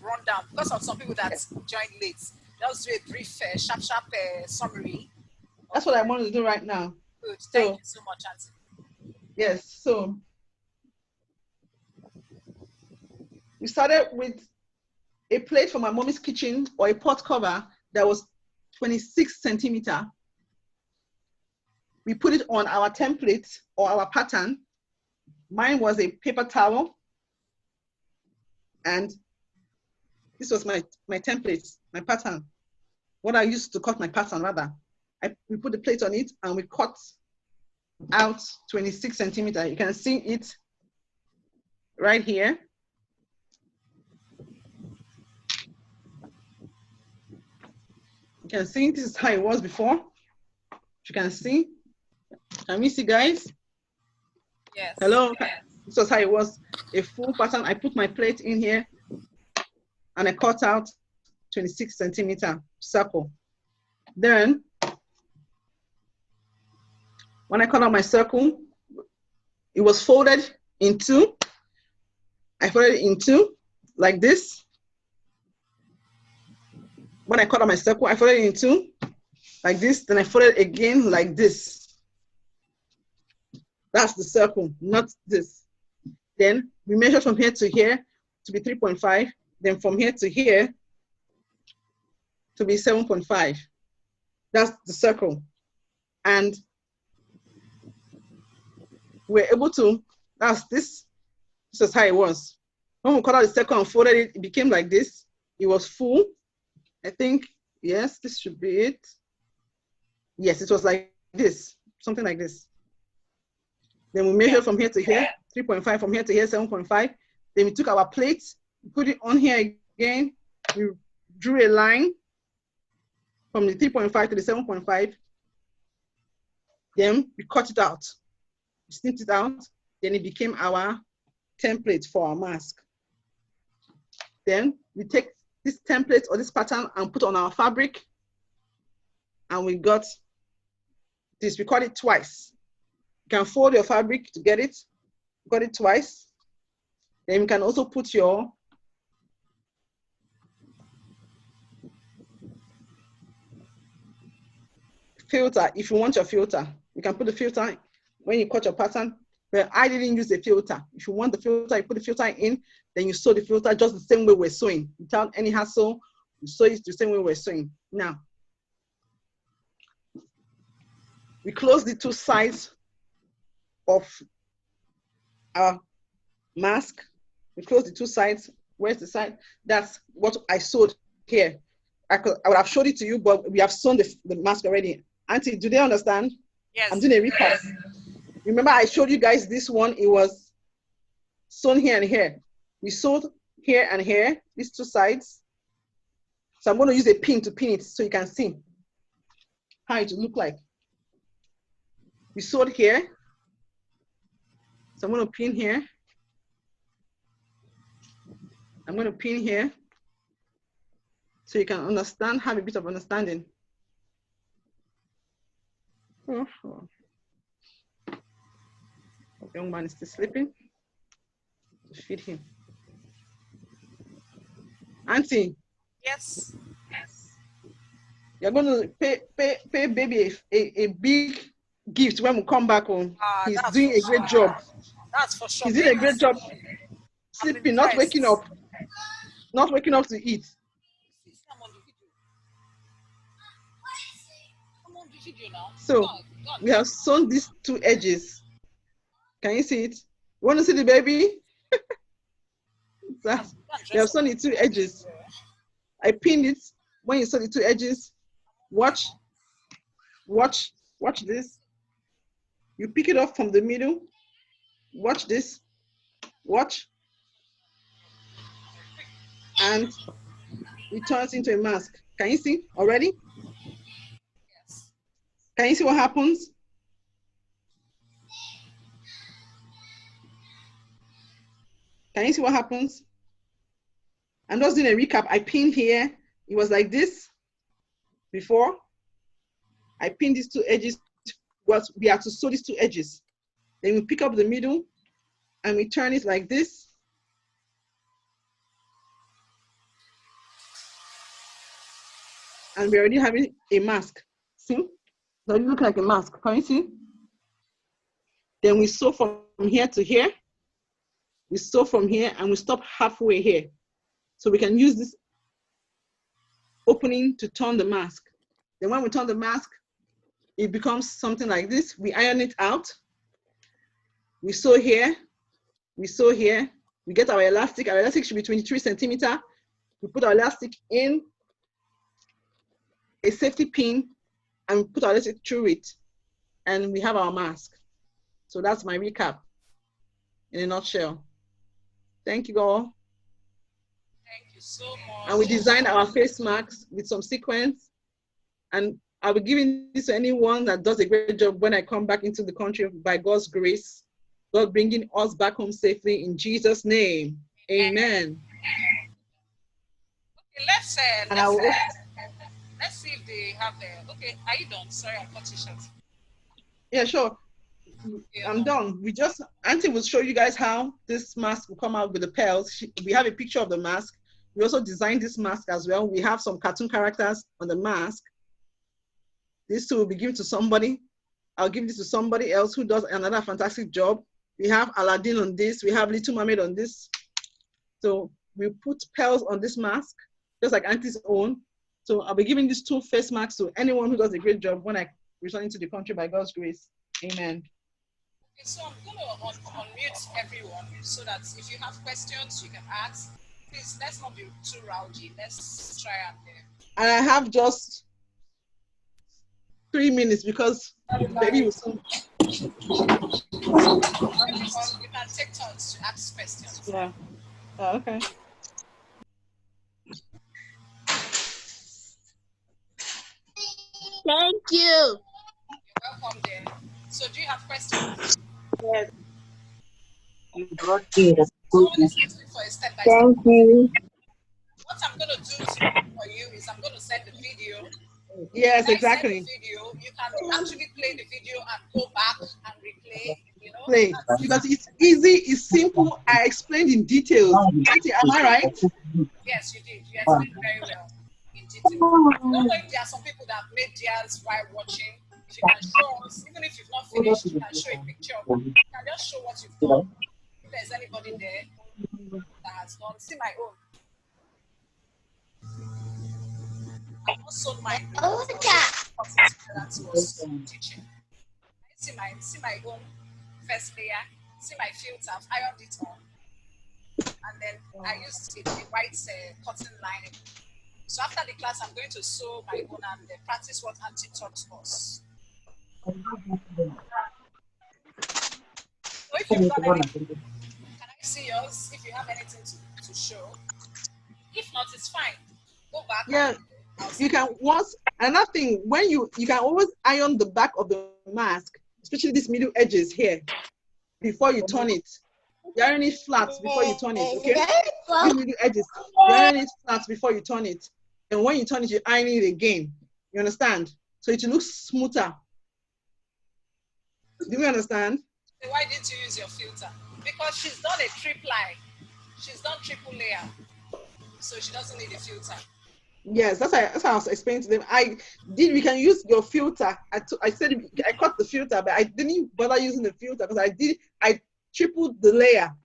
rundown, because of some people that joined late. Just do a brief, sharp summary. That's what I want to do right now. Good. Thank you so much, Auntie. Yes. So we started with a plate from my mommy's kitchen or a pot cover that was 26 centimeter. We put it on our template or our pattern. Mine was a paper towel. And this was my template, my pattern. What I used to cut my pattern rather. We put the plate on it and we cut out 26 centimeter. You can see it right here. You can see this is how it was before. You can see. Can we see, guys? Yes. Hello. Yes. This was how it was, a full pattern. I put my plate in here and I cut out 26 centimeter circle. Then, when I cut out my circle, it was folded in two. I folded it in two, like this. When I cut out my circle, I folded it in two, like this. Then I folded it again, like this. That's the circle, not this. Then we measure from here to here to be 3.5. Then from here to here to be 7.5. That's the circle. And we're able to, that's this. This is how it was. When we cut out the circle and folded it, it became like this. It was full. I think, yes, this should be it. Yes, it was like this, something like this. Then we measured from here to here, 3.5 from here to here, 7.5. Then we took our plates, put it on here again. We drew a line from the 3.5 to the 7.5. Then we cut it out. We snipped it out. Then it became our template for our mask. Then we take this template or this pattern and put on our fabric. And we got this. We cut it twice. You can fold your fabric to get it. Cut it twice. Then you can also put your filter. If you want your filter, you can put the filter when you cut your pattern. But I didn't use a filter. If you want the filter, you put the filter in, then you sew the filter just the same way we're sewing. Without any hassle, you sew it the same way we're sewing. Now, we close the two sides of our mask. We close the two sides. Where's the side? That's what I sewed here. I would have showed it to you, but we have sewn the mask already. Auntie, do they understand? Yes. I'm doing a recap. Remember I showed you guys this one, it was sewn here and here. We sewed here and here, these two sides. So I'm going to use a pin to pin it so you can see how it will look like. We sewed here. So I'm going to pin here. I'm going to pin here so you can understand, have a bit of understanding. Oh. The young man is still sleeping. Feed him. Auntie. Yes. You're going to pay baby a big gift when we come back home. He's doing a great job. That's for sure. He's doing a great job sleeping, not waking up. Not waking up to eat. So we have sewn these two edges. Can you see it? You want to see the baby? We have sewn the two edges. I pinned it. When you sew the two edges, watch this. You pick it up from the middle. Watch this. Watch. And it turns into a mask. Can you see already? Yes. Can you see what happens? Can you see what happens? I'm just doing a recap. I pinned here. It was like this before. I pinned these two edges. We have to sew these two edges. Then we pick up the middle and we turn it like this. And we're already having a mask. See? Does it look like a mask? Can you see? Then we sew from here to here. We sew from here and we stop halfway here. So we can use this opening to turn the mask. Then when we turn the mask, it becomes something like this. We iron it out. We sew here. We sew here. We get our elastic. Our elastic should be 23 centimeters. We put our elastic in a safety pin and we put our elastic through it. And we have our mask. So that's my recap in a nutshell. Thank you all. Thank you so much. And we designed our face masks with some sequins. And I'll be giving this to anyone that does a great job when I come back into the country by God's grace. God bringing us back home safely in Jesus' name. Amen. Okay, let's see if they have the. Okay, are you done? Sorry, I cut you short. Yeah, sure. I'm done. Auntie will show you guys how this mask will come out with the pearls. We have a picture of the mask. We also designed this mask as well. We have some cartoon characters on the mask. This two will be given to somebody. I'll give this to somebody else who does another fantastic job. We have Aladdin on this. We have Little Mermaid on this. So we put pearls on this mask, just like Auntie's own. So I'll be giving these two face masks to anyone who does a great job when I return into the country by God's grace. Amen. Okay, so I'm going to unmute everyone so that if you have questions, you can ask. Please, let's not be too rowdy. Let's try and I have just 3 minutes because baby will soon. Yeah. Oh, okay. Thank you. You're welcome there. So do you have questions? Yes. Someone is asking for a step-by-step. Thank you. What I'm going to do for you is I'm going to send the video. Yes, When I send the exactly. video, you can actually play the video and go back and replay, you know. Play. Because it's easy, it's simple. I explained in details. Auntie, am I right? Yes, you did. You explained very well in detail. I don't know if there are some people that have made theirs while watching. If you can show us, even if you've not finished, you can show a picture. You can just show what you've done. If there's anybody there that has done, see my own. I've not sold mine because I was teaching. See my own first layer, see my filter, I've ironed it on. And then I used a white cotton lining. So after the class, I'm going to sew my own and practice what Auntie taught us. So if you've done anything, can I see yours? If you have anything to show. If not, it's fine. Go back. Yeah. You can once another thing when you can always iron the back of the mask, especially these middle edges here, before you turn it. You iron it flat before you turn it, okay? These middle edges, you iron it flat before you turn it. And when you turn it, you iron it again. You understand? So it looks smoother. Do you understand? Why didn't you use your filter? Because she's done a tri-ply. She's done triple layer. So she doesn't need a filter. Yes, that's how I was explaining to them. We can use your filter. I said I cut the filter, but I didn't bother using the filter because I tripled the layer.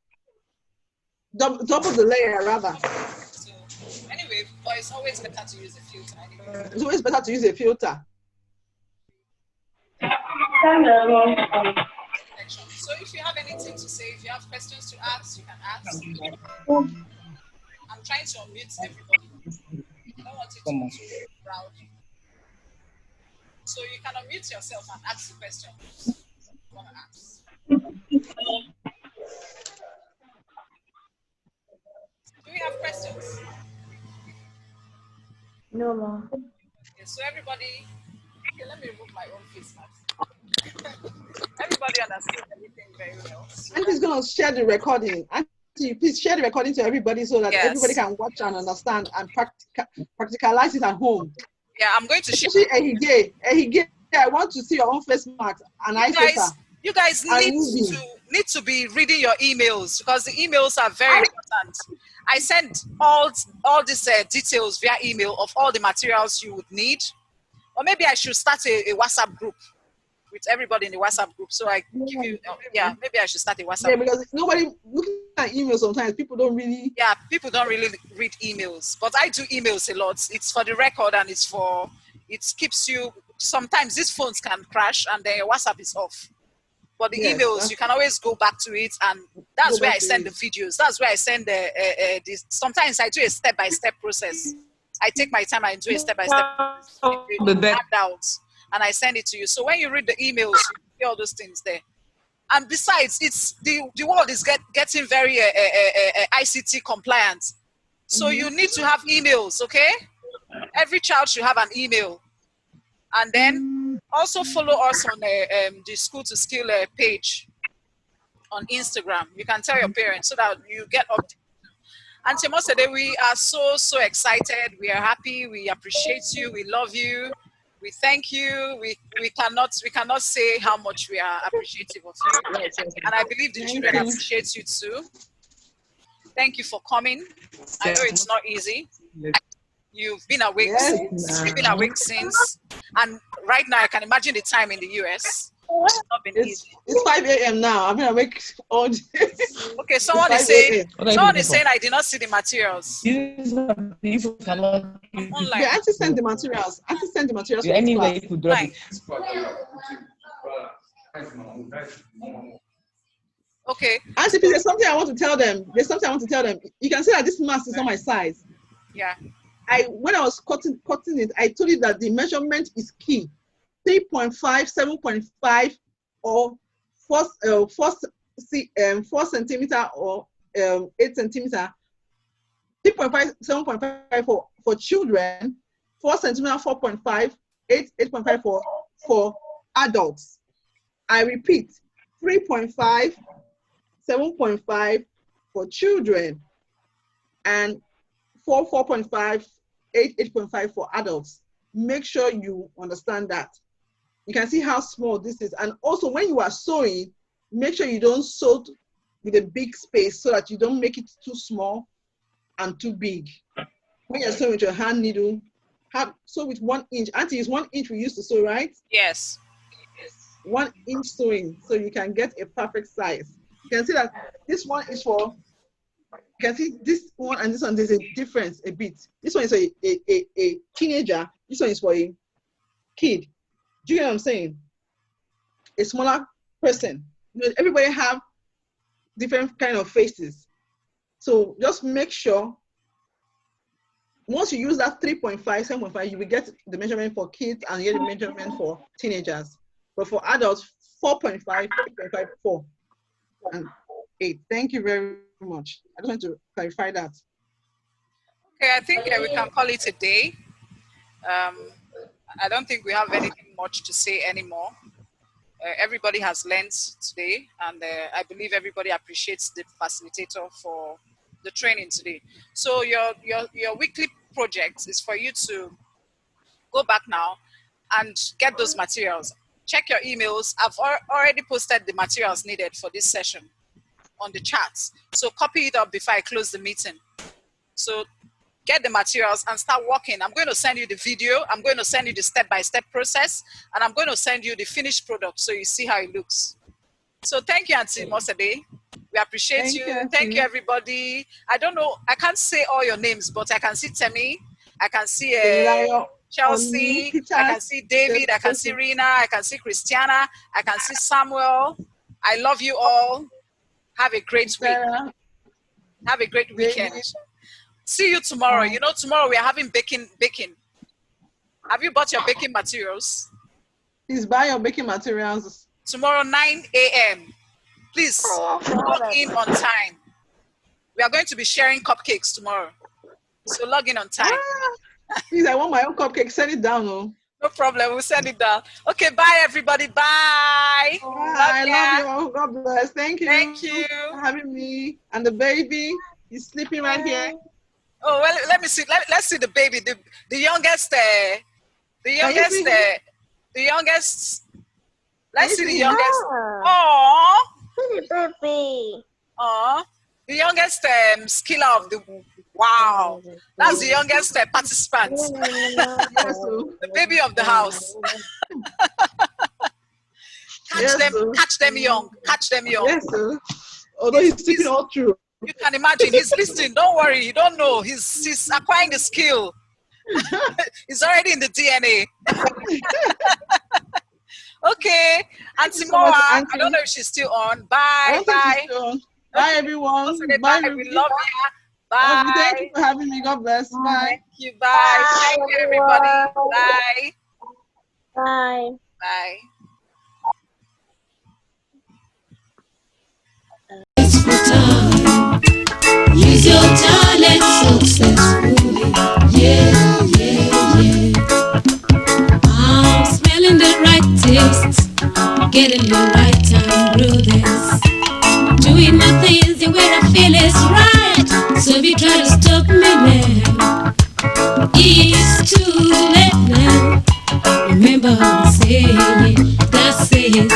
Double the layer rather. So anyway, but it's always better to use a filter anyway. It's always better to use a filter. So if you have anything to say, if you have questions to ask, you can ask. I'm trying to unmute everybody. I don't want it to be too loud. So you can unmute yourself and ask the question you want to ask. Do we have questions? No more. Okay, so everybody, okay, let me remove my own face mask. Everybody understood everything very well. So Auntie's going to share the recording. Auntie, please share the recording to everybody so that everybody can watch and understand and practicalize it at home. Yeah, I'm going to share. Ehige, I want to see your own face mask. And you guys need to be reading your emails because the emails are very important. I send all these details via email of all the materials you would need. Or maybe I should start a WhatsApp group with everybody in the WhatsApp group. So I give you, maybe I should start a WhatsApp group. Because nobody looking at emails sometimes, people don't really read emails. But I do emails a lot. It's for the record and it keeps you, sometimes these phones can crash and then your WhatsApp is off. But the emails, you can always go back to it, and that's where I send the videos. That's where I send this. Sometimes I do a step-by-step process. I take my time and do a step-by-step handout, and I send it to you. So when you read the emails, you see all those things there. And besides, it's the world is getting very ICT compliant. So you need to have emails, okay? Every child should have an email. And then also follow us on the SchooltoSkill page on Instagram. You can tell your parents so that you get updated. And Omosede, we are so excited. We are happy. We appreciate you. We love you. We thank you. We cannot say how much we are appreciative of you. And I believe the children appreciate you too. Thank you for coming. I know it's not easy. You've been awake since. You've been awake since. And right now, I can imagine the time in the US. It's not been easy. It's 5 a.m. now. I'm gonna make all day. Okay, someone is saying I did not see the materials. Online. Yeah, Auntie send the materials. Auntie send the materials. Anyway, you could drop it. Okay. Auntie, there's something I want to tell them. You can see that this mask is not my size. Yeah. When I was cutting it, I told you that the measurement is key. 3.5, 7.5, or 4 centimeter or 8 centimeter, 3.5, 7.5 for children, 4 centimeter, 4.5, 8, 8.5 for adults. I repeat, 3.5, 7.5 for children, and 4, 4.5, 8, 8.5 for adults. Make sure you understand that. You can see how small this is. And also when you are sewing, make sure you don't sew with a big space so that you don't make it too small and too big. When you're sewing with your hand needle, sew with 1 inch. Auntie, is 1 inch we used to sew, right? Yes. 1 inch sewing, so you can get a perfect size. You can see that this one is for, you can see this one and this one, there's a difference a bit. This one is a teenager, this one is for a kid. Do you know what I'm saying? A smaller person. You know, everybody have different kind of faces. So just make sure, once you use that 3.5, 7.5, you will get the measurement for kids and you get the measurement for teenagers. But for adults, 4.5, 3.5, 4, and 8. Thank you very much. I just want to clarify that. Okay, I think we can call it a day. I don't think we have anything much to say anymore. Everybody has learned today, and I believe everybody appreciates the facilitator for the training today. So your weekly project is for you to go back now and get those materials. Check your emails. I've already posted the materials needed for this session on the chats. So copy it up before I close the meeting. So get the materials and start working. I'm going to send you the video. I'm going to send you the step-by-step process, and I'm going to send you the finished product so you see how it looks. So thank you, Auntie Omosede. We appreciate you. Thank you, everybody. I don't know, I can't say all your names, but I can see Temi, I can see Chelsea, I can see David, I can see Rina, I can see Christiana, I can see Samuel. I love you all. Have a great week. Have a great weekend. See you tomorrow. You know, tomorrow we are having baking. Have you bought your baking materials? Please buy your baking materials. Tomorrow, 9 a.m. Please log in on time. We are going to be sharing cupcakes tomorrow. So log in on time. Please, I want my own cupcake. Send it down. Oh. No problem. We'll send it down. Okay, bye, everybody. Bye. I love you all. God bless. Thank you. Thank you for having me. And the baby is sleeping right here. Oh, well, let me see. Let's see the baby. The youngest. The youngest. Let's see the youngest. Aww. Baby. Aww. The youngest skiller of the. Wow. That's the youngest participant. The baby of the house. Catch them young. Catch them young. Yes, sir. Although he's sleeping all through. You can imagine, he's listening. Don't worry, you don't know. He's acquiring the skill. It's already in the DNA. Okay, Auntie Moa, I don't know if she's still on. Bye, bye. Bye, everyone. Bye. We love you. Bye. Thank you for having me. God bless. Bye. Thank you. Bye. Thank you, everybody. Bye. Bye. Bye. Use your talent successfully. Yeah, yeah, yeah. I'm smelling the right taste, getting the right time breathings, doing my things the way I feel is right. So if you try to stop me now, it's too late now. Remember I'm saying, that says